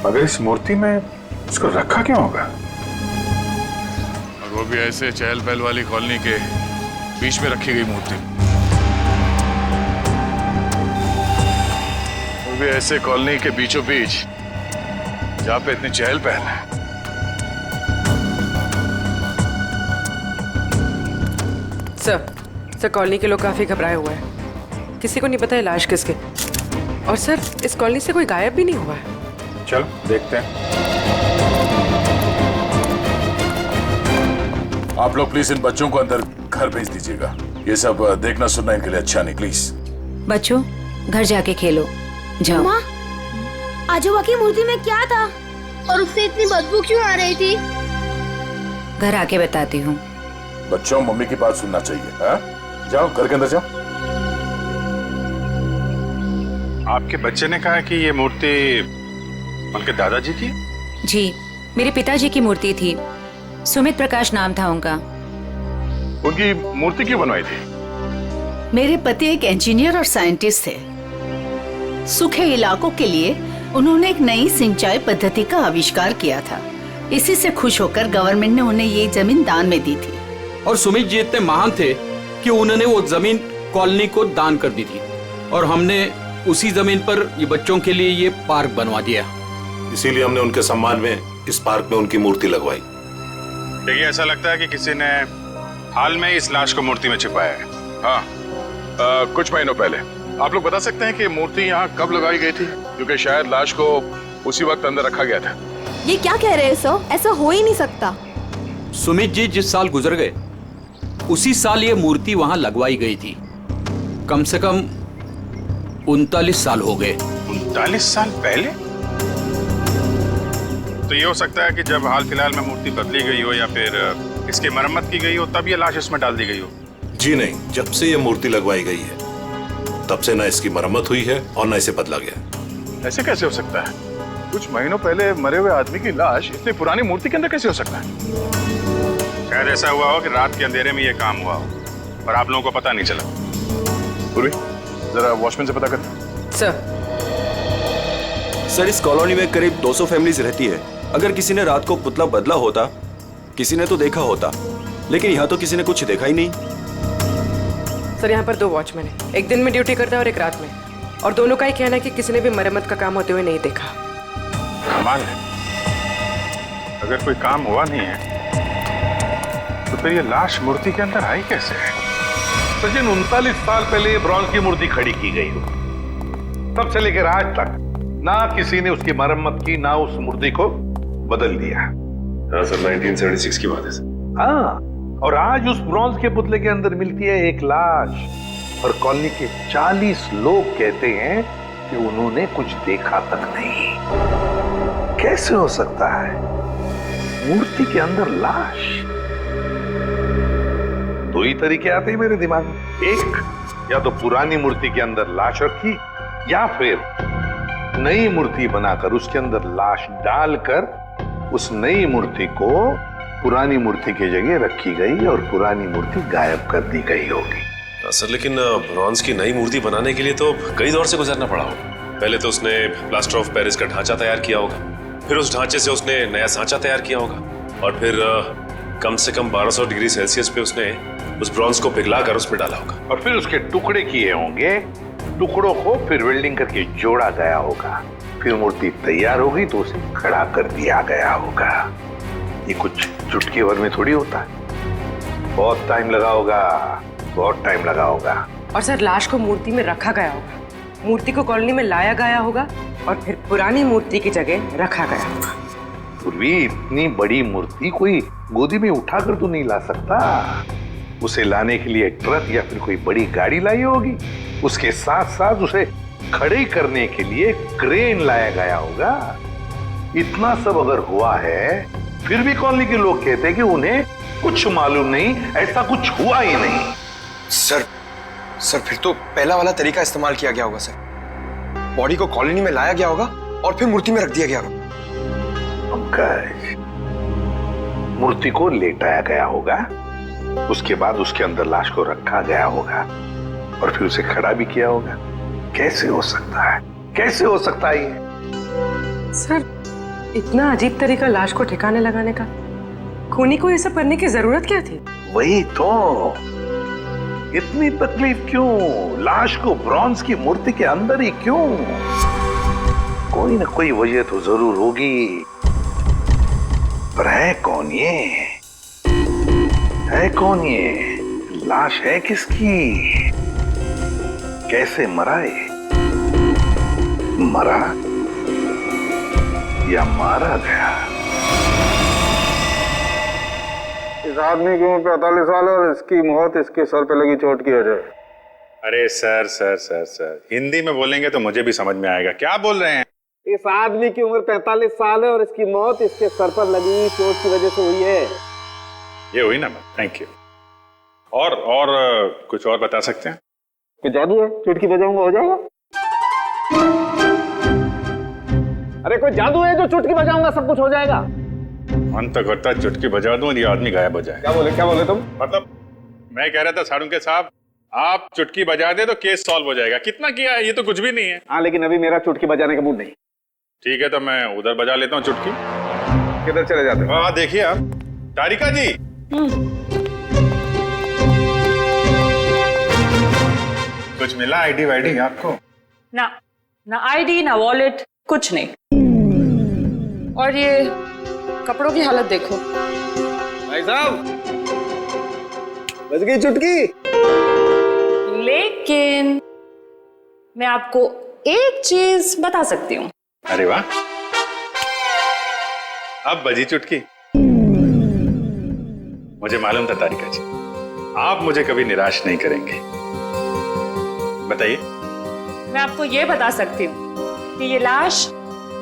मगर इस मूर्ति में इसको रखा क्यों होगा? और वो भी ऐसे चहल पहल वाली कॉलोनी के बीच में रखी गई मूर्ति। वो भी ऐसे कॉलोनी के बीचों बीच जहाँ पे इतनी चहल पहल है। सर कॉलोनी के लोग काफी घबराए हुए हैं। किसी को नहीं पता है लाश किसकी। और सर इस कॉलोनी से कोई गायब भी नहीं हुआ है। चलो देखते हैं। आप लोग प्लीज इन बच्चों को अंदर घर भेज दीजिएगा। ये सब देखना सुनना इनके लिए अच्छा नहीं। प्लीज बच्चों घर जाके खेलो जाओ। माँ, आजोबा की मूर्ति में क्या था और उससे इतनी बदबू क्यों आ रही थी? घर आके बताती हूँ। बच्चों मम्मी की बात सुनना चाहिए। हाँ? जाओ घर के अंदर जाओ। आपके बच्चे ने कहा कि ये मूर्ति उनके दादाजी की? जी मेरे पिताजी की मूर्ति थी। सुमित प्रकाश नाम था उनका। उनकी मूर्ति क्यों बनवाई थी? मेरे पति एक इंजीनियर और साइंटिस्ट थे। सूखे इलाकों के लिए उन्होंने एक नई सिंचाई पद्धति का आविष्कार किया था। इसी से खुश होकर गवर्नमेंट ने उन्हें ये जमीन दान में दी थी। और सुमित जी इतने महान थे कि उन्होंने वो जमीन कॉलोनी को दान कर दी थी और हमने उसी जमीन पर ये बच्चों के लिए ये पार्क बनवा दिया। इसीलिए हमने उनके सम्मान में इस पार्क में उनकी मूर्ति लगवाई। देखिए ऐसा लगता है कि किसी ने हाल में इस लाश को मूर्ति में छिपाया है। हाँ, कुछ महीनों पहले। आप लोग बता सकते हैं कि मूर्ति यहाँ कब लगाई गई थी? क्योंकि शायद लाश को उसी वक्त अंदर रखा गया था। ये क्या कह रहे हैं सर? ऐसा हो ही नहीं सकता। सुमित जी जिस साल गुजर गए उसी साल ये मूर्ति वहां लगवाई गई थी। कम से कम 39 साल हो गए। 39 साल पहले? तो ये हो सकता है कि जब हाल फिलहाल में मूर्ति बदली गई हो या फिर इसकी मरम्मत की गई हो तब ये लाश इसमें डाल दी गई हो। जी नहीं, जब से ये मूर्ति लगवाई गई है तब से न इसकी मरम्मत हुई है और न इसे बदला गया। ऐसे कैसे हो सकता है? कुछ महीनों पहले मरे हुए आदमी की लाश इतनी पुरानी मूर्ति के अंदर कैसे हो सकता है? शायद ऐसा हुआ हो कि रात के अंधेरे में ये काम हुआ हो और आप लोगों को पता नहीं चला। पूर्वी, जरा वॉचमैन से पता करना। सर इस कॉलोनी में करीब 200 फैमिलीज रहती है। अगर किसी ने रात को पुतला बदला होता, किसी ने तो देखा होता, लेकिन यहाँ तो किसी ने कुछ देखा ही नहीं। सर यहाँ पर 2 वॉचमैन हैं। एक दिन में ड्यूटी करता है और एक रात में। और दोनों का ही कहना है कि किसी ने भी मरम्मत का काम होते हुए नहीं देखा। कमाल है, अगर कोई काम हुआ नहीं है तो फिर ये लाश मूर्ति के अंदर आई कैसे? सचिन 39 साल पहले ब्रॉन्ज की मूर्ति खड़ी की गई हो, तब से लेकर आज तक ना किसी ने उसकी मरम्मत की ना उस मूर्ति को बदल दिया। हाँ सर, 1976 की बात है सर। हाँ, और आज उस ब्रॉन्ज के पुतले के अंदर मिलती है एक लाश और कॉलोनी के 40 लोग कहते हैं कि उन्होंने कुछ देखा तक नहीं। कैसे हो सकता है मूर्ति के अंदर लाश? 2 ही तरीके आते हैं मेरे दिमाग में। एक, या तो पुरानी मूर्ति के अंदर लाश रखी या फिर नई मूर्ति बनाकर उसके अंदर लाश डालकर उस नई मूर्ति को पुरानी मूर्ति की जगह रखी गई और पुरानी मूर्ति गायब कर दी गई होगी। सर लेकिन ब्रॉन्ज की नई मूर्ति बनाने के लिए तो कई दौर से गुजरना पड़ा होगा। पहले तो उसने प्लास्टर ऑफ पेरिस का ढांचा तैयार किया होगा, फिर उस ढांचे से उसने नया सांचा तैयार किया होगा और फिर कम से कम 1200 डिग्री सेल्सियस पे उसने उस ब्रॉन्ज को पिघलाकर उसमें डाला होगा और फिर उसके टुकड़े किए होंगे। टुकड़ों को फिर वेल्डिंग करके जोड़ा गया होगा। फिर मूर्ति तैयार होगी तो उसे खड़ा कर दिया गया होगा। ये कुछ चुटकी भर में थोड़ी होता है। बहुत टाइम लगा होगा, बहुत टाइम लगा होगा। और सर लाश को मूर्ति में रखा गया होगा, मूर्ति को कॉलोनी में लाया गया होगा और फिर पुरानी मूर्ति की जगह रखा गया होगा। पूर्वी, इतनी बड़ी मूर्ति कोई गोदी में उठाकर तो नहीं ला सकता। उसे लाने के लिए ट्रक या फिर कोई बड़ी गाड़ी लाई होगी। उसके साथ साथ उसे खड़े करने के लिए क्रेन लाया गया होगा। इतना सब अगर हुआ है फिर भी कॉलोनी के लोग कहते हैं कि उन्हें कुछ मालूम नहीं, ऐसा कुछ हुआ ही नहीं। सर फिर तो पहला वाला तरीका इस्तेमाल किया गया होगा सर। बॉडी को कॉलोनी में लाया गया होगा और फिर मूर्ति में रख दिया गया होगा। मूर्ति को लेटाया गया होगा, उसके बाद उसके अंदर लाश को रखा गया होगा और फिर उसे खड़ा भी किया होगा। कैसे हो सकता है, कैसे हो सकता है ये? सर इतना अजीब तरीका लाश को ठिकाने लगाने का, खूनी को ये सब करने की जरूरत क्या थी? वही तो, इतनी तकलीफ क्यों? लाश को ब्रॉन्ज की मूर्ति के अंदर ही क्यों? कोई ना कोई वजह तो जरूर होगी, पर है कौन ये? है कौन ये? लाश है किसकी? कैसे मरा है? मरा या मारा गया? इस आदमी की उम्र 45 साल है और इसकी मौत इसके सर पे लगी चोट की वजह। अरे sir sir sir sir, Hindi में बोलेंगे तो मुझे भी समझ में आएगा। क्या बोल रहे हैं? इस आदमी की उम्र 45 साल है और इसकी मौत इसके सर पर लगी चोट की वजह से हुई है। ये हुई ना बात, थैंक यू। और कुछ और बता सकते हैं? कोई जादू है, चुटकी बजाऊंगा हो जाएगा? अरे कोई जादू है जो चुटकी बजाऊंगा सब कुछ हो जाएगा? मन तो करता है चुटकी बजा दूं और ये आदमी गायब हो जाए। क्या बोले तुम? मतलब मैं कह रहा था साड़ू के साहब, आप चुटकी बजा दे तो केस सॉल्व हो जाएगा। कितना किया है, ये तो कुछ भी नहीं है। हाँ, लेकिन अभी मेरा चुटकी बजाने का मूड नहीं। ठीक है, तो मैं उधर बजा लेता हूँ चुटकी। किधर चले जाते हो? हाँ देखिए आप, तारिका जी। कुछ मिला आईडी वाईडी आपको? ना आईडी ना वॉलेट, कुछ नहीं। और ये कपड़ों की हालत देखो। भाई साहब, बज गई चुटकी। लेकिन मैं आपको एक चीज बता सकती हूँ। अरे वाह, अब बजी चुटकी। मुझे मालूम था तारिका जी, आप मुझे कभी निराश नहीं करेंगे। बताइए। मैं आपको ये बता सकती हूँ कि ये लाश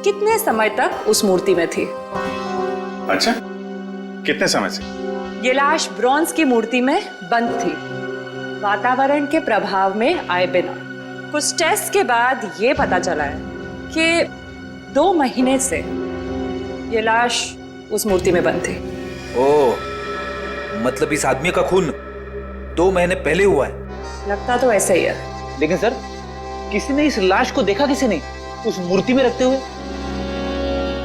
कितने समय तक उस मूर्ति में थी। अच्छा, कितने समय से? ये लाश ब्रॉन्ज की मूर्ति में बंद थी, वातावरण के प्रभाव में आए बिना। कुछ टेस्ट के बाद ये पता चला है कि 2 महीने से ये लाश उस मूर्ति में बंद थी। ओह, मतलब इस आदमी का खून 2 महीने पहले हुआ है? लगता तो ऐसा ही है। लेकिन सर, किसी ने इस लाश को देखा किसी ने उस मूर्ति में रखते हुए?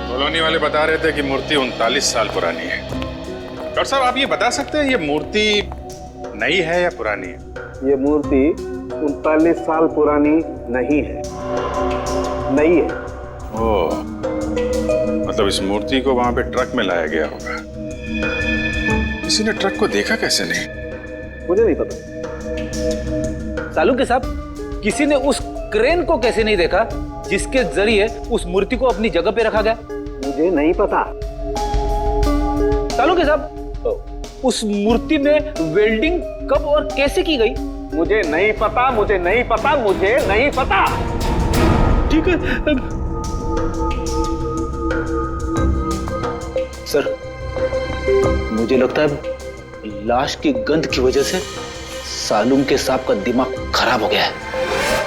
कॉलोनी वाले बता रहे थे कि मूर्ति 39 साल पुरानी है। डॉक्टर साहब, आप ये बता सकते हैं ये मूर्ति नई है या पुरानी है? ये मूर्ति 39 साल पुरानी नहीं है, नई है। ओह, मतलब इस मूर्ति को वहां पे ट्रक में लाया गया होगा। किसी ने ट्रक को देखा कैसे नहीं? मुझे नहीं पता। सालू के साहब, किसी ने उस क्रेन को कैसे नहीं देखा जिसके जरिए उस मूर्ति को अपनी जगह पे रखा गया? मुझे नहीं पता। सालू के साहब, उस मूर्ति में वेल्डिंग कब और कैसे की गई? मुझे नहीं पता, मुझे नहीं पता, मुझे नहीं पता। ठीक है सर, मुझे लगता है लाश की गंध की वजह से सालूम के साहब का दिमाग खराब हो गया है।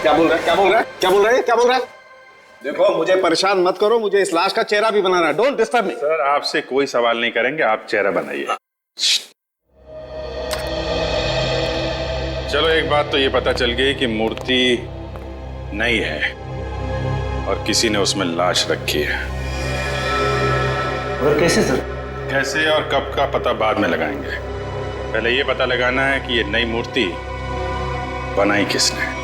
क्या बोल रहा है? देखो, मुझे परेशान मत करो, मुझे इस लाश का चेहरा भी बनाना है। Don't disturb me. सर, आपसे कोई सवाल नहीं करेंगे, आप चेहरा बनाइए। चलो, एक बात तो ये पता चल गई कि मूर्ति नई है और किसी ने उसमें लाश रखी है। और कैसे सर? कैसे और कब का पता बाद में लगाएंगे। पहले ये पता लगाना है कि ये नई मूर्ति बनाई किसने।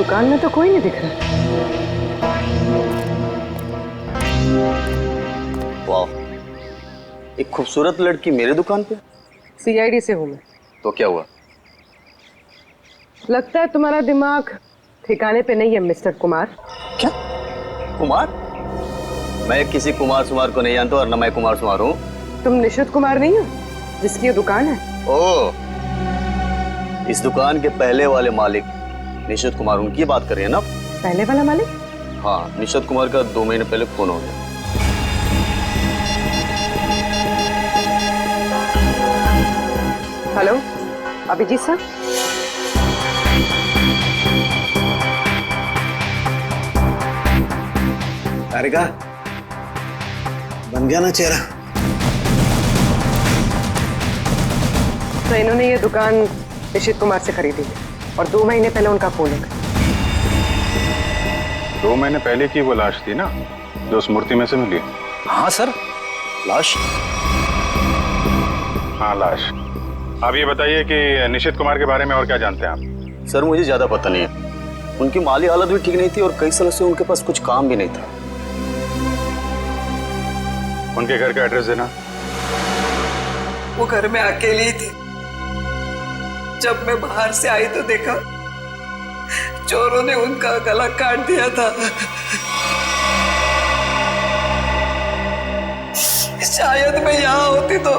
दुकान में तो कोई नहीं दिख रहा। वाह, एक खूबसूरत लड़की मेरे दुकान पे। सीआईडी से हूँ मैं। तो क्या हुआ? लगता है तुम्हारा दिमाग ठिकाने पे नहीं है मिस्टर कुमार। क्या? कुमार? मैं किसी कुमार सुमार को नहीं जानता और न मैं कुमार सुमार हूँ। तुम निशित कुमार नहीं हो जिसकी ये दुकान है? ओ, इस दुकान के पहले वाले मालिक निशित कुमार, उनकी बात कर रही है ना? पहले वाला मालिक? हाँ, निशित कुमार का 2 महीने पहले खून हो गया। Hello, Abhijit sir. तारिका, बन गया ना चेहरा? तो इन्होंने ये दुकान निशित कुमार से खरीदी और 2 महीने पहले उनका खून हो गया। 2 महीने पहले की वो लाश थी ना जो उस मूर्ति में से मिली? हाँ सर, लाश। हाँ, लाश। अब ये बताइए कि निशित कुमार के बारे में और क्या जानते हैं आप? सर, मुझे ज्यादा पता नहीं है। उनकी माली हालत भी ठीक नहीं थी और कई सालों से उनके पास कुछ काम भी नहीं था। उनके घर का एड्रेस देना। वो घर में अकेली ही थी। जब मैं बाहर से आई तो देखा चोरों ने उनका गला काट दिया था। शायद मैं यहाँ होती तो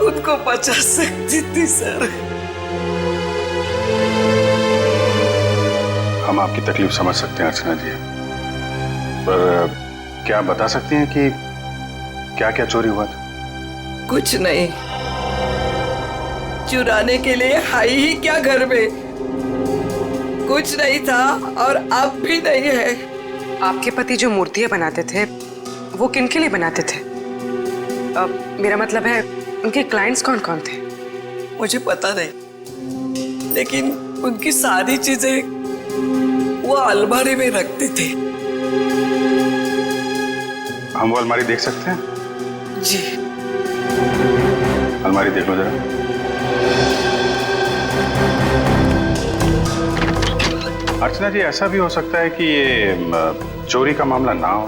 उनको बचा सकती थी सर। हम आपकी तकलीफ समझ सकते हैं अर्चना जी, पर क्या आप बता सकती हैं कि क्या क्या चोरी हुआ था? कुछ नहीं, चुराने के लिए आई ही क्या घर में? कुछ नहीं था और अब भी नहीं है। आपके पति जो मूर्तियां बनाते थे वो किन के लिए बनाते थे? मेरा मतलब है उनके क्लाइंट्स कौन कौन थे? मुझे पता नहीं, लेकिन उनकी सारी चीजें वो अलमारी में रखते थे। हम वो अलमारी देख सकते हैं? जी। अलमारी देख लो जरा। अर्चना जी, ऐसा भी हो सकता है कि ये चोरी का मामला ना हो।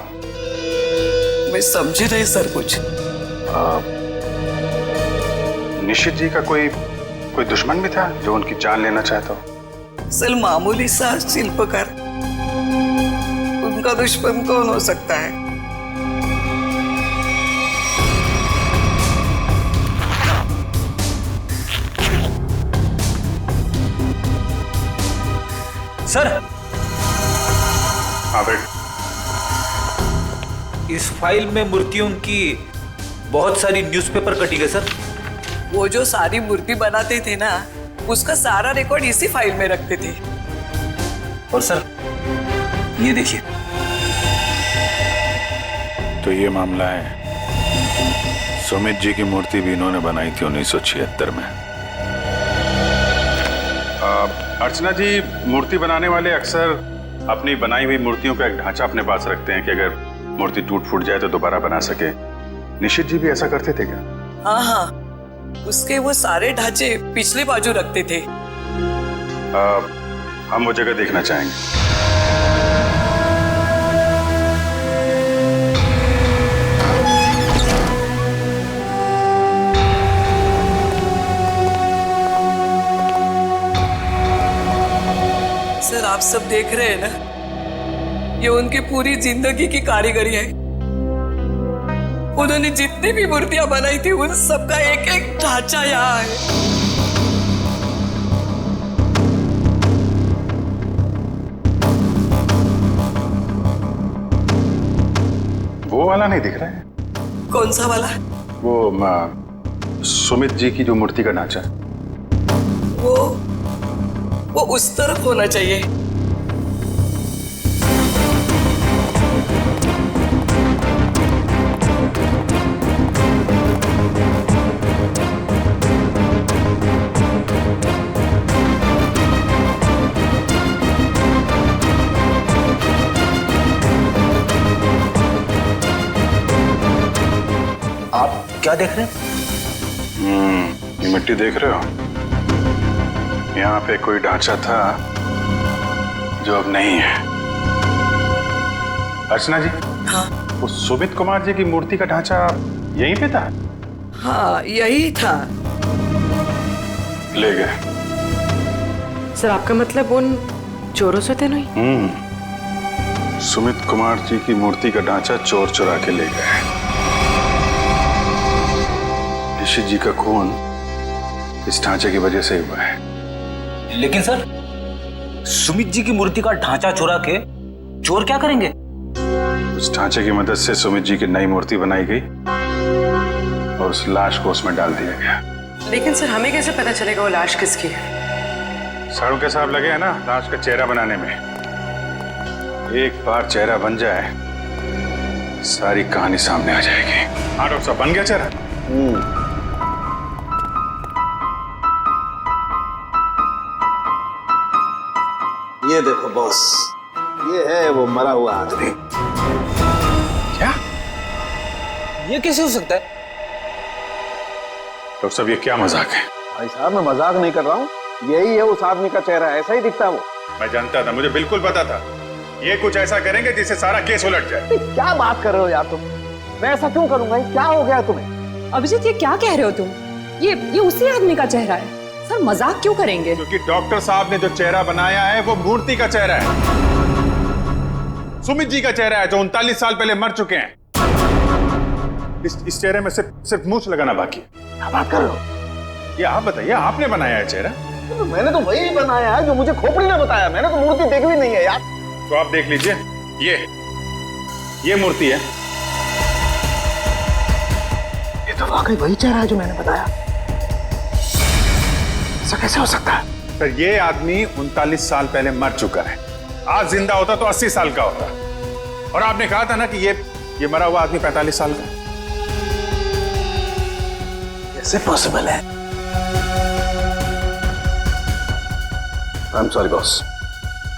मैं समझी नहीं सर कुछ। निशित जी का कोई दुश्मन भी था जो उनकी जान लेना चाहता हो? सर, मामूली सा शिल्पकार, उनका दुश्मन कौन हो सकता है? सर, हाँ बेट। इस फाइल में मूर्तियों की बहुत सारी न्यूज़पेपर कटिंग है सर। वो जो सारी मूर्ति बनाते थे ना, उसका सारा रिकॉर्ड इसी फाइल में रखते थे। और सर, ये देखिए। तो ये मामला है, सुमित जी की मूर्ति भी इन्होंने बनाई थी 1976 में। अर्चना जी, मूर्ति बनाने वाले अक्सर अपनी बनाई हुई मूर्तियों का एक ढांचा अपने पास रखते हैं कि अगर मूर्ति टूट फूट जाए तो दोबारा बना सके। निशित जी भी ऐसा करते थे क्या? हाँ हाँ, उसके वो सारे ढांचे पिछले बाजू रखते थे। हम वो जगह देखना चाहेंगे। सर, आप सब देख रहे हैं ना, ये उनकी पूरी जिंदगी की कारीगरी है। उन्होंने जितनी भी मूर्तियां बनाई थी उन सबका एक एक ढांचा यहाँ है। वो वाला नहीं दिख रहा है? कौन सा वाला? वो सुमित जी की जो मूर्ति का ढांचा है। वो उस तरफ होना चाहिए। आप क्या देख रहे हैं? ये मिट्टी देख रहे हो? यहाँ पे कोई ढांचा था जो अब नहीं है। अर्चना जी, हाँ वो सुमित कुमार जी की मूर्ति का ढांचा यहीं पे था? हाँ यही था। ले गए। सर आपका मतलब उन चोरों से थे नहीं? सुमित कुमार जी की मूर्ति का ढांचा चोर चुरा के ले गए। ऋषि जी का खून इस ढांचे की वजह से हुआ है। लेकिन सर, सुमित जी की मूर्ति का ढांचा चुरा के चोर क्या करेंगे? उस ढांचे की मदद से सुमित जी की नई मूर्ति बनाई गई और उस लाश को उसमें डाल दिया गया। लेकिन सर हमें कैसे पता चलेगा वो लाश किसकी है? साड़ू के साहब लगे हैं ना लाश का चेहरा बनाने में। एक बार चेहरा बन जाए सारी कहानी सामने आ जाएगी। हाँ डॉक्टर साहब, बन गया चेहरा? ये देखो बॉस, ये है वो मरा हुआ आदमी। क्या? ये कैसे हो सकता है? डॉक्टर साहब ये क्या मजाक है? भाई साहब मैं मजाक नहीं कर रहा हूँ, यही है उस आदमी का चेहरा, ऐसा ही दिखता है वो। मैं जानता था, मुझे बिल्कुल पता था ये कुछ ऐसा करेंगे जिससे सारा केस उलट जाए। क्या बात कर रहे हो यार तुम? मैं ऐसा क्यों करूंगा? क्या हो गया तुम्हें? अभिजीत ये क्या कह रहे हो तुम? ये उसी आदमी का चेहरा है। सर मजाक क्यों करेंगे? क्योंकि डॉक्टर साहब ने जो चेहरा बनाया है वो मूर्ति का चेहरा है। सुमित जी का चेहरा है जो 39 साल पहले मर चुके हैं। इस चेहरे में सिर्फ मूंछ लगाना बाकी है। क्या बात कर रहे हो? ये आप बताइए, आपने बनाया है चेहरा? तो मैंने तो वही बनाया है जो मुझे खोपड़ी ने बताया। मैंने तो मूर्ति देखी भी नहीं है यार। तो आप देख लीजिए, ये मूर्ति है। ये तो वाकई वही चेहरा है जो मैंने बताया। ऐसा कैसे हो सकता है? सर ये आदमी 39 साल पहले मर चुका है। आज जिंदा होता तो 80 साल का होता। और आपने कहा था ना कि ये मरा हुआ आदमी 45 साल का है। कैसे पॉसिबल है? आई एम सॉरी बॉस,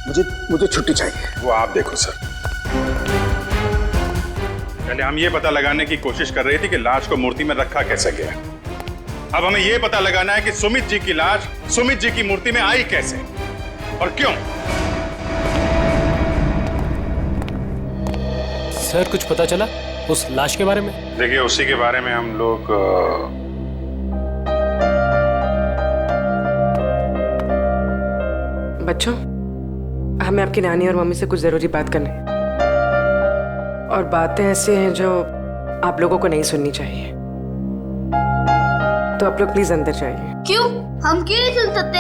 मुझे छुट्टी चाहिए। वो आप देखो सर। पहले हम ये पता लगाने की कोशिश कर रहे थे कि लाश को मूर्ति में रखा कैसे गया। अब हमें ये पता लगाना है कि सुमित जी की लाश सुमित जी की मूर्ति में आई कैसे और क्यों। सर कुछ पता चला उस लाश के बारे में? देखिए उसी के बारे में हम लोग बच्चों, हमें आपकी नानी और मम्मी से कुछ जरूरी बात करनी, और बातें ऐसी हैं जो आप लोगों को नहीं सुननी चाहिए। तो आप लोग प्लीज अंदर जाइए। क्यों? हम क्यों नहीं सुन सकते?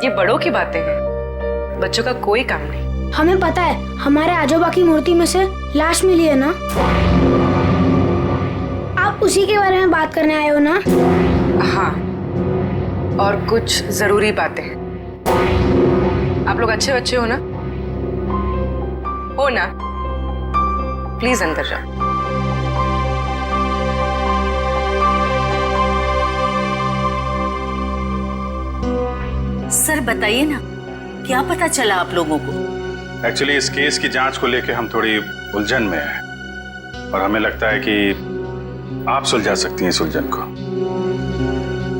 ये बड़ों की बातें हैं, बच्चों का कोई काम नहीं। हमें पता है, हमारे आजोबा की मूर्ति में से लाश मिली है ना। आप उसी के बारे में बात करने आए हो ना? हाँ, और कुछ जरूरी बातें हैं। आप लोग अच्छे बच्चे हो ना? हो ना? प्लीज अंदर जाओ। सर बताइए ना, क्या पता चला आप लोगों को? एक्चुअली इस केस की जांच को लेकर हम थोड़ी उलझन में हैं और हमें लगता है कि आप सुलझा सकती हैं इस उलझन को।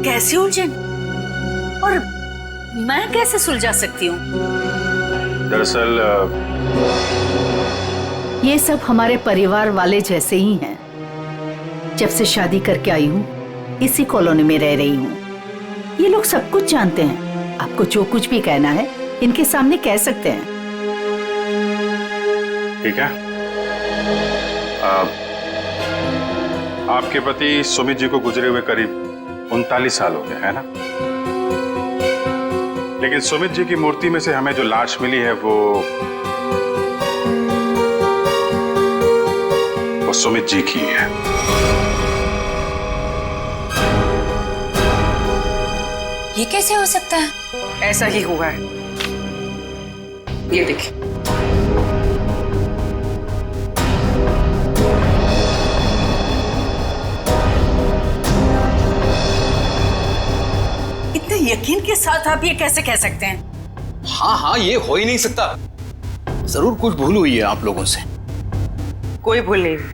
कैसी उलझन? और मैं कैसे सुलझा सकती हूँ? दरअसल ये सब हमारे परिवार वाले जैसे ही हैं। जब से शादी करके आई हूँ इसी कॉलोनी में रह रही हूँ। ये लोग सब कुछ जानते हैं। आपको जो कुछ भी कहना है इनके सामने कह सकते हैं। ठीक है। आपके पति सुमित जी को गुजरे हुए करीब 39 साल हो गए है ना? लेकिन सुमित जी की मूर्ति में से हमें जो लाश मिली है वो सुमित जी की है। ये कैसे हो सकता है? ऐसा ही हुआ है। ये देखिए। इतने यकीन के साथ आप ये कैसे कह सकते हैं? हाँ ये हो ही नहीं सकता। जरूर कुछ भूल हुई है आप लोगों से। कोई भूल नहीं हुई।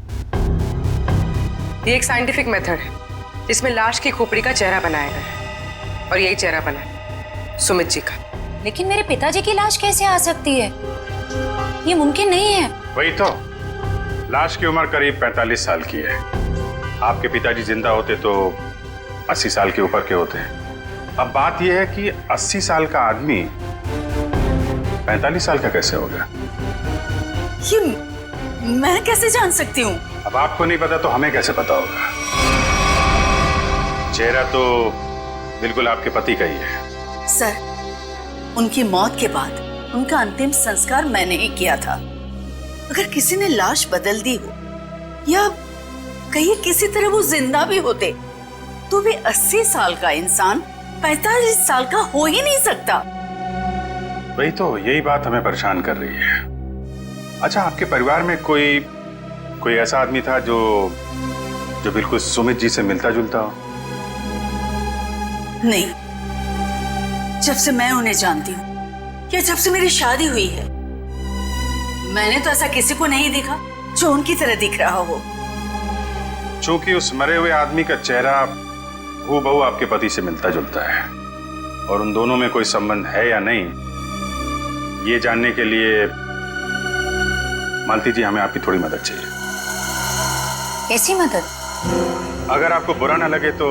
ये एक साइंटिफिक मेथड है जिसमें लाश की खोपड़ी का चेहरा बनाया गया है। और यही चेहरा बना है सुमित जी का। लेकिन मेरे पिताजी की लाश कैसे आ सकती है? ये मुमकिन नहीं है। वही तो, लाश की उम्र करीब 45 साल की है। आपके पिताजी जिंदा होते तो 80 साल के ऊपर के होते हैं। अब बात यह है कि 80 साल का आदमी 45 साल का कैसे हो गया? ये मैं कैसे जान सकती हूँ? अब आपको नहीं पता तो हमें कैसे पता होगा? चेहरा तो बिल्कुल आपके पति का ही है। सर, उनकी मौत के बाद उनका अंतिम संस्कार मैंने ही किया था। अगर किसी ने लाश बदल दी हो या कहीं किसी तरह वो जिंदा भी होते तो भी 80 साल का इंसान 45 साल का हो ही नहीं सकता। वही तो, यही बात हमें परेशान कर रही है। अच्छा, आपके परिवार में कोई ऐसा आदमी था जो बिल्कुल सुमित जी से मिलता जुलता हो? नहीं, जब से मैं उन्हें जानती हूँ या जब से मेरी शादी हुई है, मैंने तो ऐसा किसी को नहीं देखा जो उनकी तरह दिख रहा हो। चूंकि उस मरे हुए आदमी का चेहरा हूबहू आपके पति से मिलता जुलता है और उन दोनों में कोई संबंध है या नहीं, ये जानने के लिए मालती जी हमें आपकी थोड़ी मदद चाहिए। कैसी मदद? अगर आपको बुरा ना लगे तो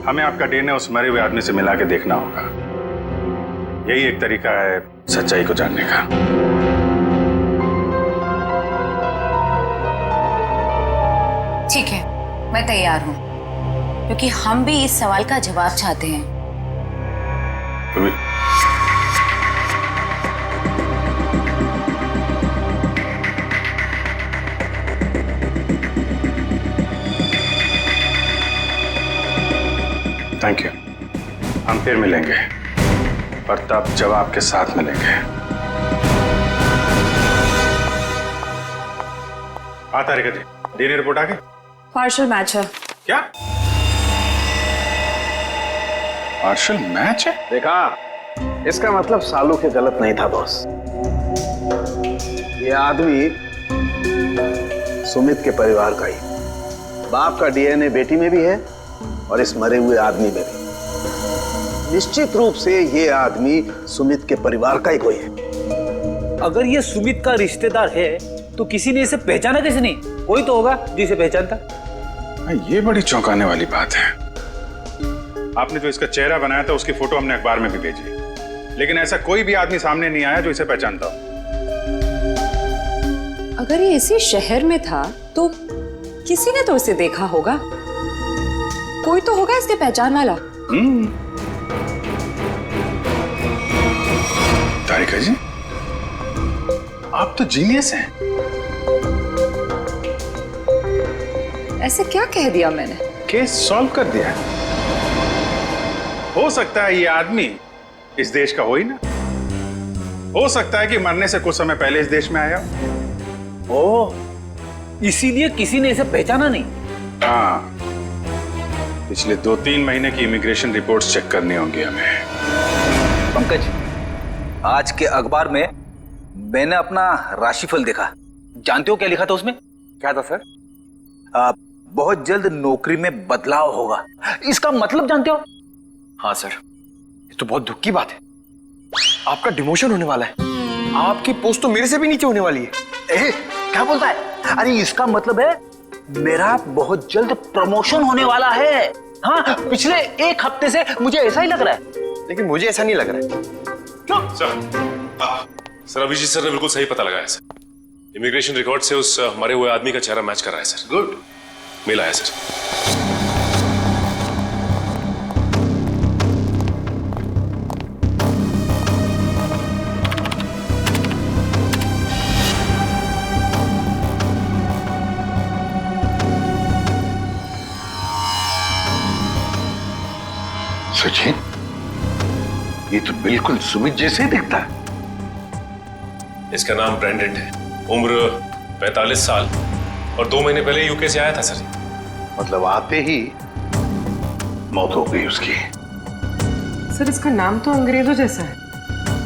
हमें आपका डीएनए उस मरे हुए आदमी से मिला के देखना होगा। यही एक तरीका है सच्चाई को जानने का। ठीक है, मैं तैयार हूँ, क्योंकि हम भी इस सवाल का जवाब चाहते हैं। Thank you. हम फिर मिलेंगे और तब जवाब के साथ मिलेंगे। आता रेखा जी, डीएनए रिपोर्ट आ गई? पार्शियल मैच है। क्या पार्शियल मैच है? देखा, इसका मतलब सालू के गलत नहीं था बॉस। ये आदमी सुमित के परिवार का ही। बाप का डीएनए बेटी में भी है और इस मरे हुए आदमी में भी। निश्चित रूप से ये आदमी सुमित के परिवार का ही कोई है। अगर ये सुमित का रिश्तेदार है तो किसी ने इसे पहचाना कैसे नहीं? कोई तो होगा जिसे पहचानता। ये बड़ी चौंकाने वाली बात है। आपने जो इसका चेहरा बनाया था उसकी फोटो हमने अखबार में भी भेजी, लेकिन ऐसा कोई भी आदमी सामने नहीं आया जो इसे पहचानता हो। अगर ये इसी शहर में था तो किसी ने तो इसे देखा होगा। कोई तो होगा इसके पहचान वाला। तारिका जी, आप तो जीनियस हैं। ऐसे क्या कह दिया मैंने? केस सॉल्व कर दिया। हो सकता है ये आदमी इस देश का हो ही ना। हो सकता है कि मरने से कुछ समय पहले इस देश में आया हो। ओह, इसीलिए किसी ने इसे पहचाना नहीं। हाँ, पिछले 2-3 महीने की इमिग्रेशन रिपोर्ट्स चेक करनी होंगी हमें। पंकज, आज के अखबार में मैंने अपना राशिफल देखा। जानते हो क्या लिखा था उसमें? क्या था सर? बहुत जल्द नौकरी में बदलाव होगा। इसका मतलब जानते हो? हाँ सर, ये तो बहुत दुख की बात है। आपका डिमोशन होने वाला है। आपकी पोस्ट तो मेरे से भी नीचे होने वाली है। क्या बोलता है? अरे इसका मतलब है मेरा बहुत जल्द प्रमोशन होने वाला है। हाँ, पिछले 1 हफ्ते से मुझे ऐसा ही लग रहा है। लेकिन मुझे ऐसा नहीं लग रहा है। क्यों? सर अभिजीत सर ने बिल्कुल सही पता लगाया सर। इमिग्रेशन रिकॉर्ड से उस मरे हुए आदमी का चेहरा मैच कर रहा है सर। गुड, मिला है सर। सचिन, ये तो बिल्कुल सुमित जैसे ही दिखता है। इसका नाम ब्रेंडन है, उम्र 45 साल और 2 महीने पहले यूके से आया था सर। मतलब आते ही मौत हो गई उसकी। सर, इसका नाम तो अंग्रेजों जैसा है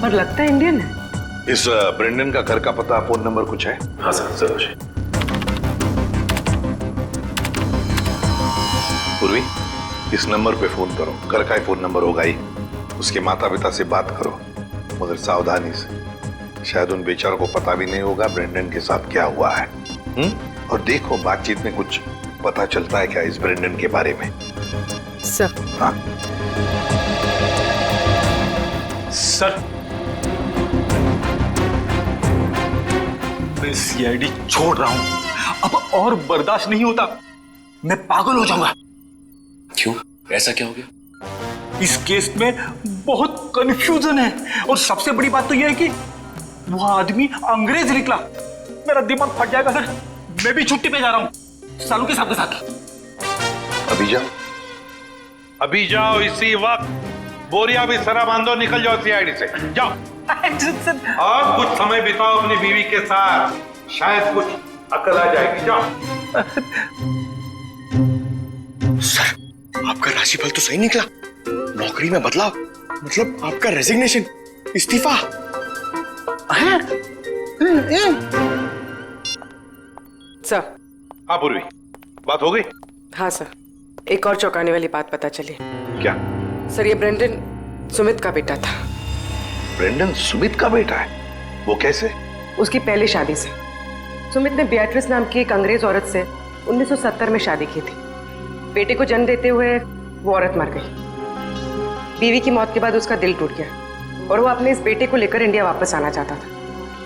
पर लगता है इंडियन है। इस ब्रेंडन का घर का पता, फोन नंबर कुछ है? हाँ सर, जरूर। पूर्वी, इस नंबर पे फोन करो, घर का ही फोन नंबर होगा ही। उसके माता पिता से बात करो, मगर सावधानी से। शायद उन बेचारों को पता भी नहीं होगा ब्रेंडन के साथ क्या हुआ है। और देखो बातचीत में कुछ पता चलता है क्या इस ब्रेंडन के बारे में। सर। हाँ सर, मैं सीआईडी छोड़ रहा हूं, अब और बर्दाश्त नहीं होता, मैं पागल हो जाऊंगा। क्यों, ऐसा क्या हो गया? इस केस में बहुत कंफ्यूजन है, और सबसे बड़ी बात तो यह है कि वह आदमी अंग्रेज निकला। मेरा दिमाग फट जाएगा सर। मैं भी छुट्टी पे जा रहा हूं, सालू के साथ। अभी जाओ, अभी जाओ, इसी वक्त बोरिया भी सरा बांधो, निकल जाओ सीआईडी से, जाओ। और कुछ समय बिताओ अपनी बीवी के साथ, शायद कुछ अकल आ जाएगी, जाओ। सर, आपका राशिफल तो सही निकला। नौकरी में बदलाव, मतलब आपका रेजिग्नेशन, इस्तीफा। सर। हाँ पूर्वी, बात हो गई? हाँ सर, एक और चौंकाने वाली बात पता चली। क्या? सर, ये ब्रेंडन सुमित का बेटा था। ब्रेंडन सुमित का बेटा है? वो कैसे? उसकी पहली शादी से। सुमित ने बियाट्रिस नाम की एक अंग्रेज औरत से 1970 में शादी की थी। बेटे को जन्म देते हुए वो औरत मर गई। बीवी की मौत के बाद उसका दिल टूट गया और वो अपने इस बेटे को लेकर इंडिया वापस आना चाहता था,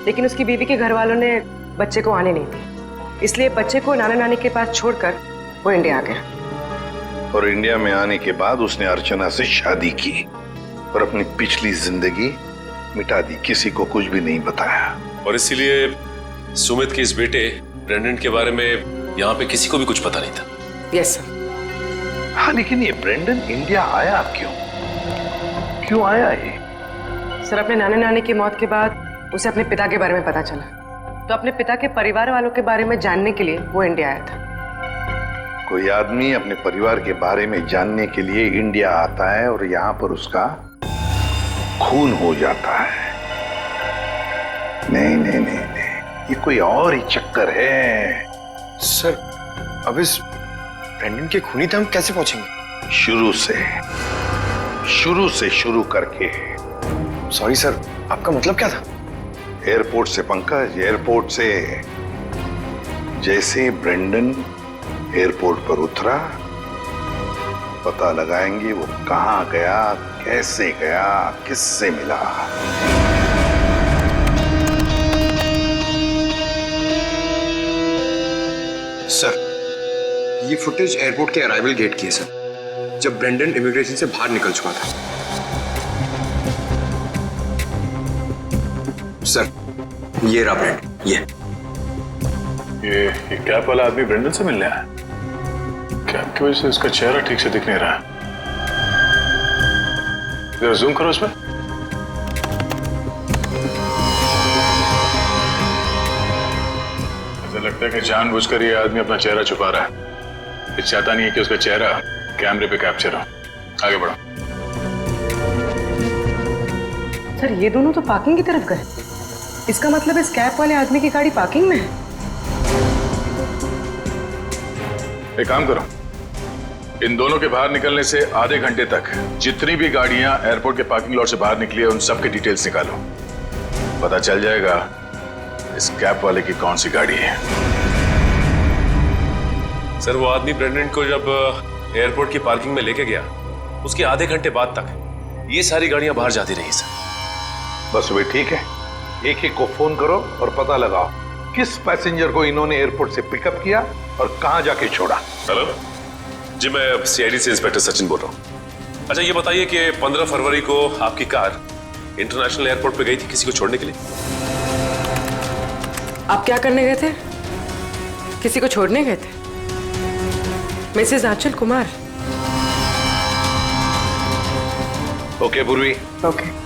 लेकिन उसकी बीवी के घर वालों ने बच्चे को आने नहीं दी, इसलिए बच्चे को नाना नानी के पास छोड़कर वो इंडिया आ गया। और इंडिया में आने के बाद उसने अर्चना से शादी की और अपनी पिछली जिंदगी मिटा दी, किसी को कुछ भी नहीं बताया। और इसीलिए सुमित के इस बेटे ब्रेंडन के बारे में यहाँ पे किसी को भी कुछ पता नहीं था। Yes sir. हाँ, लेकिन ये ब्रेंडन इंडिया आया क्यों? क्यों आया ये? सर, अपने नाना नानी की मौत के बाद उसे अपने पिता के बारे में पता चला, तो अपने पिता के परिवार वालों के बारे में जानने के लिए वो इंडिया आया था। कोई आदमी अपने परिवार के बारे में जानने के लिए इंडिया आता है और यहाँ पर उसका खून हो जाता है। नहीं नहीं नहीं नहीं, ये कोई और ही चक्कर है। सर, अब इस ब्रेंडन के खूनी तक हम कैसे पहुंचेंगे? शुरू से शुरू करके। सॉरी सर, आपका मतलब क्या था? एयरपोर्ट से पंकज, एयरपोर्ट से। जैसे ब्रेंडन एयरपोर्ट पर उतरा, पता लगाएंगे वो कहां गया, कैसे गया, किससे मिला। सर, ये फुटेज एयरपोर्ट के अराइवल गेट की है सर, जब ब्रेंडन इमिग्रेशन से बाहर निकल चुका था। सर, ये रहा ब्रेंडन, ये कैप वाला आदमी ब्रेंडन से मिलने आया? कैप की वजह से उसका चेहरा ठीक से दिख नहीं रहा। जरा जूम करो उस पर। ऐसा लगता है कि जानबूझकर ये आदमी अपना चेहरा छुपा रहा है। ये चाहता नहीं है कि उसका चेहरा कैमरे पे कैप्चर हो। आगे बढ़ो। सर, ये दोनों तो पार्किंग की तरफ गए। इसका मतलब इस कैप वाले आदमी की गाड़ी पार्किंग में है। एक काम करो, इन दोनों के बाहर निकलने से आधे घंटे तक जितनी भी गाड़ियां एयरपोर्ट के पार्किंग लॉट से बाहर निकली है उन सब के डिटेल्स निकालो। पता चल जाएगा इस कैप वाले की कौन सी गाड़ी है। सर, वो आदमी ब्रेंडन को जब एयरपोर्ट की पार्किंग में लेके गया, उसके आधे घंटे बाद तक ये सारी गाड़ियां बाहर जाती रही सर। बस वे ठीक है, एक एक को फोन करो और पता लगाओ किस पैसेंजर को इन्होंने एयरपोर्ट से पिकअप किया और कहां जाके छोड़ा। हेलो जी, मैं सीआईडी से इंस्पेक्टर सचिन बोल रहा हूँ। अच्छा, ये बताइए कि 15 फरवरी को आपकी कार इंटरनेशनल एयरपोर्ट पे गई थी किसी को छोड़ने के लिए? आप क्या करने गए थे? किसी को छोड़ने गए थे? मिसेस आंचल कुमार। ओके पूर्वी। Okay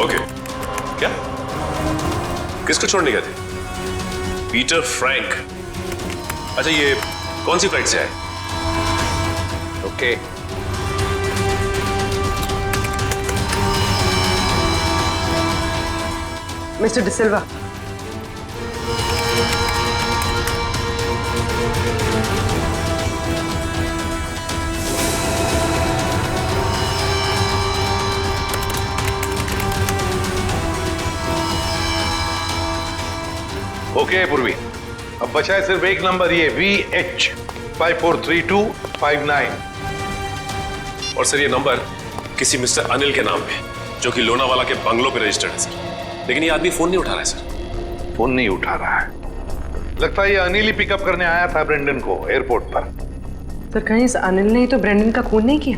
okay. क्या? किसको छोड़ने गए थे? Peter Frank. अच्छा, ये कौन सी फ्लाइट से आए? ओके। मिस्टर डिसिल्वा, ओके पूर्वी, अब बचा है सिर्फ एक नंबर, ये VH 543259। और सर ये नंबर किसी मिस्टर अनिल के नाम पे, जो कि लोनावाला के बंगलों पे रजिस्टर्ड है सर। लेकिन ये आदमी फोन नहीं उठा रहा है सर। फोन नहीं उठा रहा है? लगता है ये अनिल ही पिकअप करने आया था ब्रेंडन को एयरपोर्ट पर। सर कहीं इस अनिल ने तो ब्रेंडन का खून नहीं किया?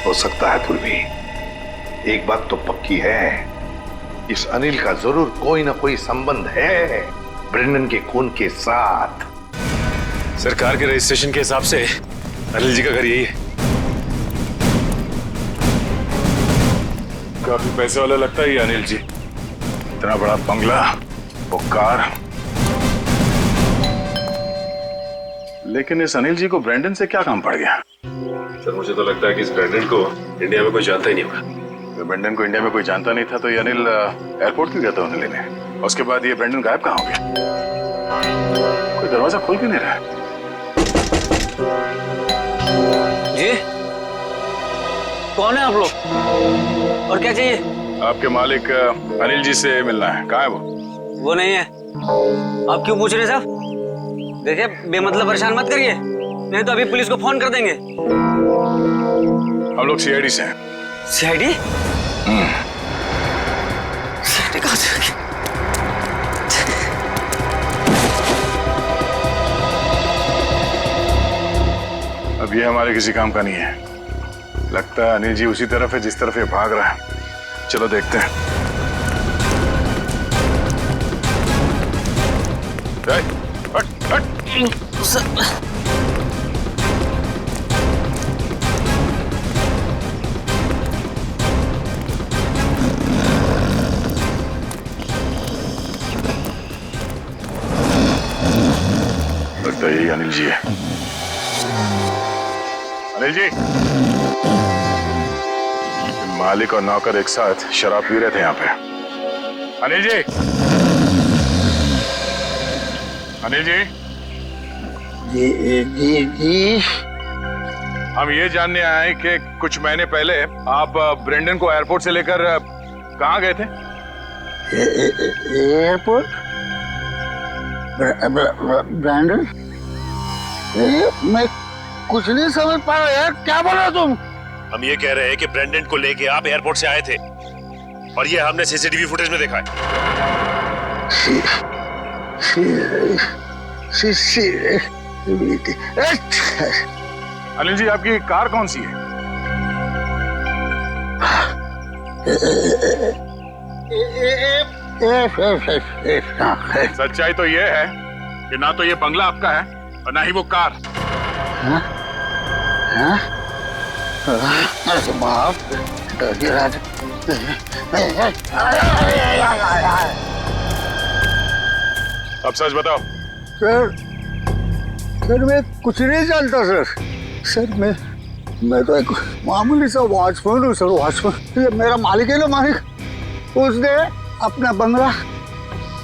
हो सकता है पूर्वी, एक बात तो पक्की है, इस अनिल का जरूर कोई ना कोई संबंध है ब्रेंडन के खून के साथ। सरकार के रजिस्ट्रेशन के हिसाब से अनिल जी का घर यही है। काफी पैसे वाला लगता है ये अनिल जी, इतना बड़ा बंगला, वो कार। लेकिन इस अनिल जी को ब्रेंडन से क्या काम पड़ गया? सर मुझे तो लगता है कि इस ब्रेंडन को इंडिया में कोई जानता ही नहीं होगा। तो ब्रेंडन को इंडिया में कोई जानता नहीं था तो ये अनिल एयरपोर्ट क्यों गया था उन्हें लेने? उसके बाद ये ब्रेंडन गायब कहाँ हो गया? कोई दरवाजा खोल क्यों नहीं रहा? जी कौन है आप लोग और क्या चाहिए? आपके मालिक अनिल जी से मिलना है। कहाँ है वो? वो नहीं है। आप क्यों पूछ रहे साहब? देखिए बेमतलब परेशान मत करिए, नहीं तो अभी पुलिस को फोन कर देंगे। हम लोग CID से हैं। CID? CID कहाँ से? अब ये हमारे किसी काम का नहीं है। लगता है अनिल जी उसी तरफ है जिस तरफ ये भाग रहा है। चलो देखते हैं। हट, हट। लगता है यही अनिल जी है। अनिल जी, मालिक और नौकर एक साथ शराब पी रहे थे यहाँ पे। अनिल जी, अनिल जी, जी। हम ये जानने आए हैं कि कुछ महीने पहले आप ब्रेंडन को एयरपोर्ट से लेकर कहाँ गए थे? एयरपोर्ट? ब्रेंडन? मैं कुछ नहीं समझ पा रहा यार, क्या बोल रहे हो तुम? हम ये कह रहे हैं कि ब्रेंडन को लेके आप एयरपोर्ट से आए थे और ये हमने CCTV फुटेज में देखा है। अनिल जी, आपकी कार कौन सी है? सच्चाई तो ये है कि ना तो ये बंगला आपका है और ना ही वो कार। बाप, अब सच बताओ। सर मैं कुछ नहीं जानता सर मैं तो एक मामूली सा वॉचमैन हूँ सर, वॉचमैन। ये मेरा मालिक है ना, मालिक, उसने अपना बंगला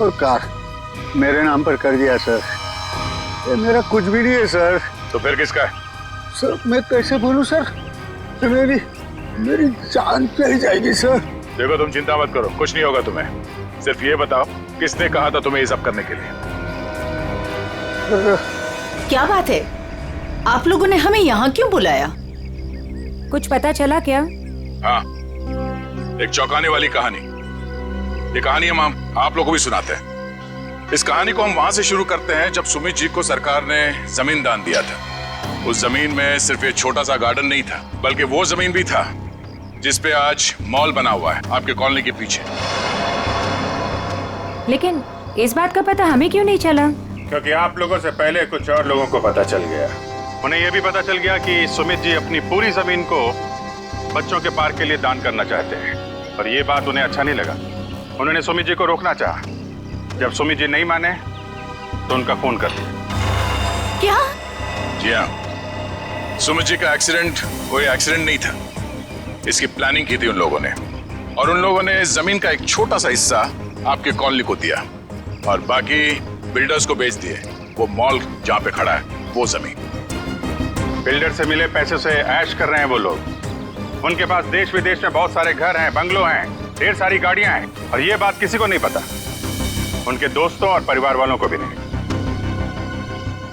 और कार मेरे नाम पर कर दिया सर। ये मेरा कुछ भी नहीं है सर। तो फिर किसका है? सर मैं कैसे बोलूं सर, मेरी जान चली जाएगी सर। देखो तुम चिंता मत करो, कुछ नहीं होगा तुम्हें। सिर्फ ये बताओ किसने कहा था तुम्हें ये सब करने के लिए? क्या बात है, आप लोगों ने हमें यहाँ क्यों बुलाया? कुछ पता चला क्या? हाँ, एक चौंकाने वाली कहानी। ये कहानी हम आप लोगों को भी सुनाते हैं। इस कहानी को हम वहां से शुरू करते हैं जब सुमित जी को सरकार ने जमीन दान दिया था। उस जमीन में सिर्फ एक छोटा सा गार्डन नहीं था, बल्कि वो जमीन भी था जिसपे आज मॉल बना हुआ है आपके कॉलोनी के पीछे। लेकिन इस बात का पता हमें क्यों नहीं चला? क्योंकि आप लोगों से पहले कुछ और लोगों को पता चल गया। उन्हें यह भी पता चल गया कि सुमित जी अपनी पूरी जमीन को बच्चों के पार्क के लिए दान करना चाहते हैं, पर यह बात उन्हें अच्छा नहीं लगा। उन्होंने सुमित जी को रोकना चाहा। जब सुमित जी नहीं माने तो उनका खून कर दिया। क्या? जी हाँ, सुमित जी का एक्सीडेंट कोई एक्सीडेंट नहीं था। इसकी प्लानिंग की थी उन लोगों ने, और उन लोगों ने जमीन का एक छोटा सा हिस्सा आपके कॉलोनी को दिया और बाकी बिल्डर्स को बेच दिए। वो मॉल जहाँ पे खड़ा है वो जमीन। बिल्डर से मिले पैसे से ऐश कर रहे हैं वो लोग। उनके पास देश विदेश में बहुत सारे घर हैं, बंगलो हैं, ढेर सारी गाड़ियां हैं, और ये बात किसी को नहीं पता, उनके दोस्तों और परिवार वालों को भी नहीं।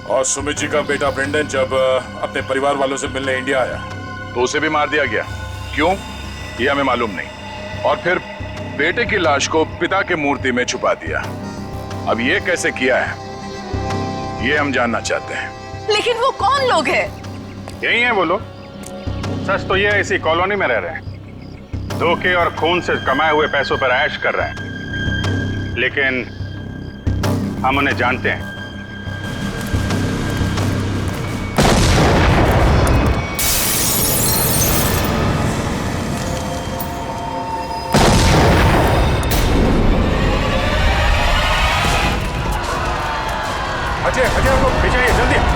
और सुमित जी का बेटा ब्रेंडन जब अपने परिवार वालों से मिलने इंडिया आया तो उसे भी मार दिया गया। क्यों, ये हमें मालूम नहीं। और फिर बेटे की लाश को पिता की मूर्ति में छुपा दिया। अब ये कैसे किया है ये हम जानना चाहते हैं। लेकिन वो कौन लोग हैं? यही हैं वो लोग। सच तो ये इसी कॉलोनी में रह रहे हैं, धोखे और खून से कमाए हुए पैसों पर ऐश कर रहे हैं, लेकिन हम उन्हें जानते हैं। अजय, अजय उनको पीछे आइए, जल्दी।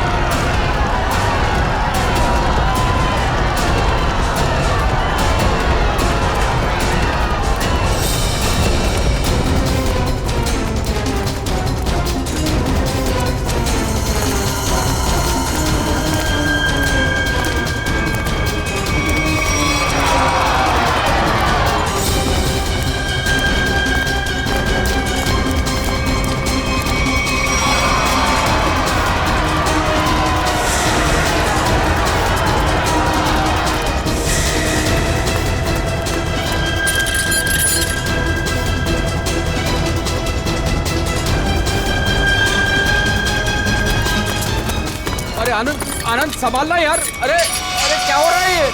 आनंद, आनंद संभालना यार। अरे अरे क्या हो रहा है ये?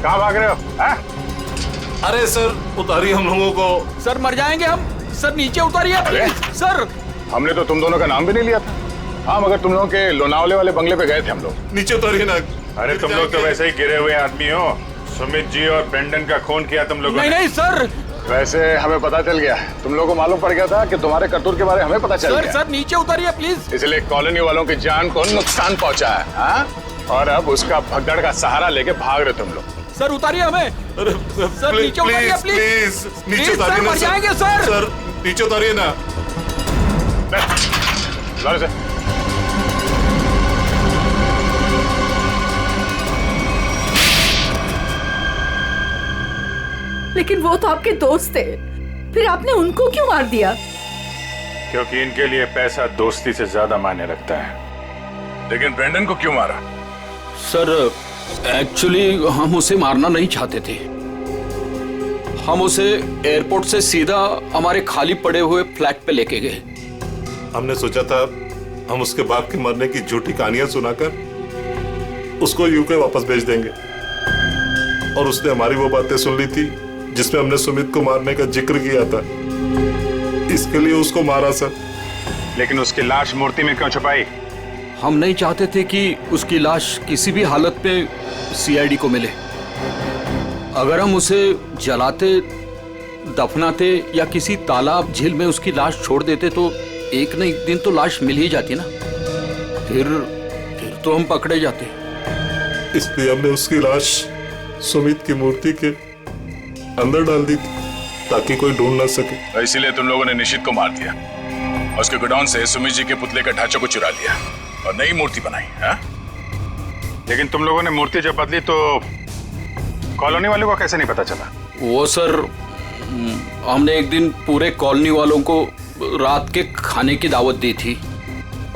कहाँ भाग रहे हो? अरे सर उतारिए हम लोगों को। सर मर जाएंगे हम। सर नीचे उतारिए प्लीज। सर हमने तो तुम दोनों का नाम भी नहीं लिया था। हाँ, मगर तुम लोगों के लोनावले वाले बंगले पे गए थे हम लोग। नीचे उतारिए ना। अरे तुम लोग तो वैसे ही गिरे हुए आदमी हो। सुमित जी और ब्रेंडन का खून किया तुम लोगों ने। नहीं सर, वैसे हमें पता चल गया, तुम लोगों को मालूम पड़ गया था कि तुम्हारे करतूत के बारे में हमें पता चल गया। सर नीचे उतारिए प्लीज। इसलिए कॉलोनी वालों की जान को नुकसान पहुंचा है। हाँ? और अब उसका भगदड़ का सहारा लेके भाग रहे तुम लोग। सर उतारिए हमें। सर नीचे उतारिए प्लीज। नीचे उतारिए ना। मर जाएंगे सर। सर नीचे उतारिए ना। लेकिन वो तो आपके दोस्त थे, फिर आपने उनको क्यों मार दिया? क्योंकि इनके लिए पैसा दोस्ती से ज्यादा मायने रखता है। लेकिन ब्रेंडन को क्यों मारा? सर एक्चुअली हम उसे मारना नहीं चाहते थे। हम उसे एयरपोर्ट से सीधा हमारे खाली पड़े हुए फ्लैट पे लेके गए। हमने सोचा था हम उसके बाप के मरने की झूठी कहानियां सुनाकर उसको यूके वापस भेज देंगे, और उसने हमारी वो बातें सुन ली थी जिसमें हमने सुमित को मारने का जिक्र किया था। इसके लिए उसको मारा सर। लेकिन उसकी लाश मूर्ति में क्यों छुपाई? हम नहीं चाहते थे कि उसकी लाश किसी भी हालत में सीआईडी को मिले। अगर हम उसे जलाते, दफनाते या किसी तालाब झील में उसकी लाश छोड़ देते तो एक न एक दिन तो लाश मिल ही जाती ना। फिर तो हम पकड़े जाते। इसलिए हमने उसकी लाश सुमित की मूर्ति के अंदर डाल दी थी ताकि कोई ढूंढ ना सके। इसीलिए तुम लोगों ने निशित को मार दिया और उसके गोडाउन से सुमित जी के पुतले का ढांचा को चुरा लिया और नई मूर्ति बनाई। हाँ? लेकिन तुम लोगों ने मूर्ति जब बदली तो कॉलोनी वालों को कैसे नहीं पता चला? वो सर, हमने एक दिन पूरे कॉलोनी वालों को रात के खाने की दावत दी थी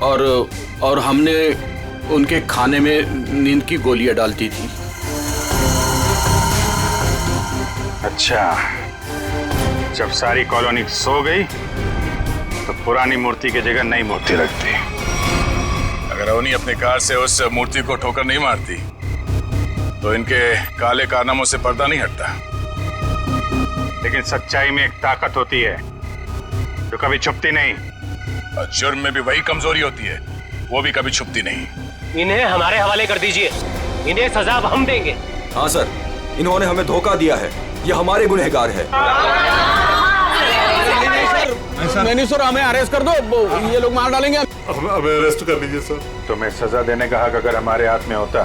और हमने उनके खाने में नींद की गोलियां डालती थी। अच्छा, जब सारी कॉलोनी सो गई तो पुरानी मूर्ति की जगह नई मूर्ति रख दी। अगर अवनी अपनी कार से उस मूर्ति को ठोकर नहीं मारती तो इनके काले कारनामों से पर्दा नहीं हटता। लेकिन सच्चाई में एक ताकत होती है जो कभी छुपती नहीं, और जुर्म में भी वही कमजोरी होती है, वो भी कभी छुपती नहीं। इन्हें हमारे हवाले कर दीजिए, इन्हें सजा हम देंगे। हाँ सर, इन्होंने हमें धोखा दिया है, ये हमारे गुनहगार है। नहीं सर, हमें अरेस्ट कर दो, ये लोग मार डालेंगे। हमें अरेस्ट कर लीजिए सर। तुम्हें सजा देने का हक अगर हमारे हाथ में होता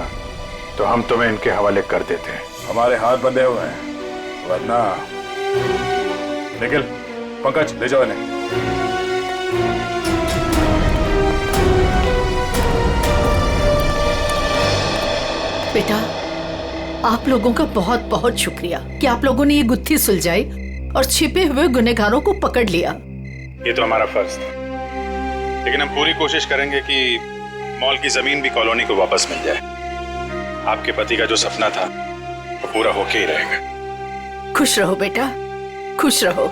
तो हम तुम्हें इनके हवाले कर देते। हमारे हाथ बंधे हुए हैं, वरना निखिल, पंकज ले जाओ इन्हें। बेटा, आप लोगों का बहुत बहुत शुक्रिया कि आप लोगों ने ये गुत्थी सुलझाई और छिपे हुए गुनहगारों को पकड़ लिया। ये तो हमारा फर्ज था, लेकिन हम पूरी कोशिश करेंगे कि मॉल की जमीन भी कॉलोनी को वापस मिल जाए। आपके पति का जो सपना था वो पूरा होके ही रहेगा। खुश रहो बेटा, खुश रहो।